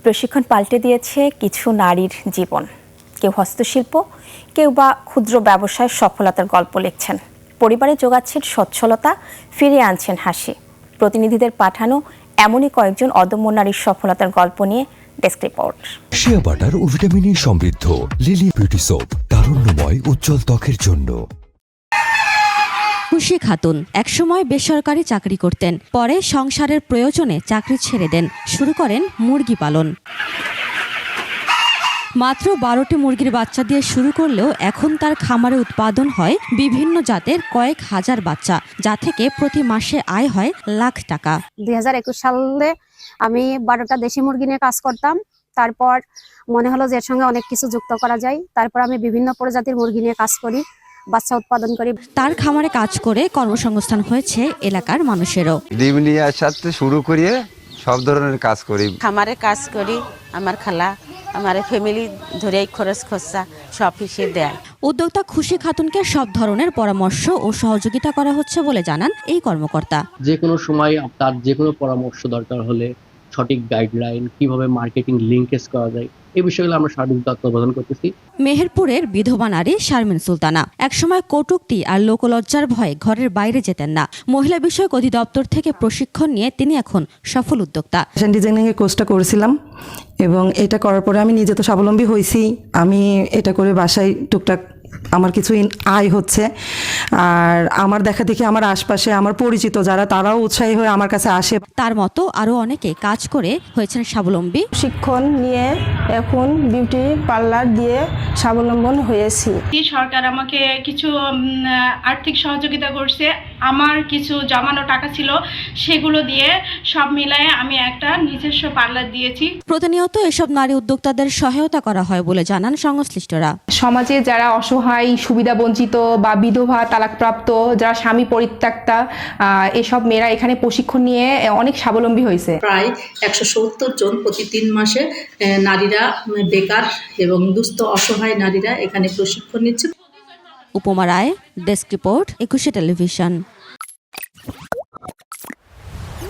প্রশিক্ষণ পাল্টে দিয়েছে কিছু নারীর জীবন। কেউ হস্তশিল্প, কেউ বা ক্ষুদ্র ব্যবসায় সফলতার গল্প লিখছেন। পরিবারে জোগাচ্ছেন সচ্ছলতা, ফিরিয়ে আনছেন হাসি। প্রতিনিধিদের পাঠানো এমনই কয়েকজন অদম্য নারীর সফলতার গল্প নিয়ে ডেস্ক রিপোর্ট। শিয়া বাটার ও ভিটামিনে সমৃদ্ধ লিলি বিউটি সোপ, তারুণ্যময় উজ্জ্বল ত্বকের জন্য। খুশি খাতুন একসময় বেসরকারি চাকরি করতেন, পরে সংসারের প্রয়োজনে চাকরি ছেড়ে দেন, শুরু করেন মুরগি পালন। মাত্র 12টি মুরগির বাচ্চা দিয়ে শুরু করলেও এখন তার খামারে উৎপাদন হয় বিভিন্ন জাতের কয়েক হাজার বাচ্চা, যা থেকে প্রতি মাসে আয় হয় লাখ টাকা। 2021 সালে আমি 12টা দেশি মুরগি নিয়ে কাজ করতাম। তারপর মনে হলো যে এর সঙ্গে অনেক কিছু যুক্ত করা যায়। তারপর আমি বিভিন্ন প্রজাতির মুরগি নিয়ে কাজ করি, বাচ্চা উৎপাদন করি। তার খামারে কাজ করে কর্মসংস্থান হয়েছে এলাকার মানুষেরও। ডিম নিয়ে আসাতে শুরু করিয়ে সব ধরনের কাজ করি। খামারে কাজ করি, আমার খালা আমার ফ্যামিলি ধরে খরচ খরচা সব হিসেবে দেয়। উদ্যোক্তা খুশি খাতুনকে সব ধরনের পরামর্শ ও সহযোগিতা করা হচ্ছে বলে জানান এই কর্মকর্তা। যে কোনো সময় তার যে কোনো পরামর্শ দরকার হলে সঠিক গাইডলাইন, কিভাবে মার্কেটিং লিঙ্কেজ করা যায়, এই বিষয়গুলো আমরা সার্বিক তত্ত্বাবধান করতেছি। মেহেরপুরের বিধবা নারী শারমিন সুলতানা একসময় কটূক্তি আর লোকলজ্জার ভয়ে ঘরের বাইরে যেতেন না। মহিলা বিষয়ক অধিদপ্তর থেকে প্রশিক্ষণ নিয়ে তিনি এখন সফল উদ্যোক্তা। ফ্যাশন ডিজাইনিং এর কোর্সটা করেছিলাম এবং এটা করার পরে আমি নিজে তো স্বাবলম্বী হয়েছি। আমি এটা করে বাসায় টুকটাক আমার কিছু আয় হচ্ছে, আর আমার দেখা দেখি আমার আশপাশে আমার পরিচিত যারা, তারাও উৎসাহী হয়ে আমার কাছে আসে। তার মতো আরো অনেকে কাজ করে হয়েছেন স্বাবলম্বী। শিক্ষণ নিয়ে এখন বিউটি পার্লার দিয়ে স্বাবলম্বন হয়েছি। সরকার আমাকে কিছু আর্থিক সহযোগিতা করছে। আমার কিছু জমানো টাকা ছিল, সেগুলো দিয়ে সব মিলায়ে আমি একটা নিজস্ব পার্লার দিয়েছি। প্রতিনিয়ত এসব নারী উদ্যোক্তাদের সহায়তা করা হয় বলে জানান সংশ্লিষ্টরা। সমাজে যারা অসহায়, সুবিধা বঞ্চিত বা বিধবা, তালাকপ্রাপ্ত, যারা স্বামী পরিত্যক্তা, এসব মেয়েরা এখানে প্রশিক্ষণ নিয়ে অনেক স্বাবলম্বী হয়েছে। প্রায় 170 জন প্রতি 3 মাসে নারীরা, বেকার এবং দুস্থ অসহায় নারীরা এখানে প্রশিক্ষণ নিচ্ছে। উপমা রায়, ডেস্ক রিপোর্ট, 21 টেলিভিশন।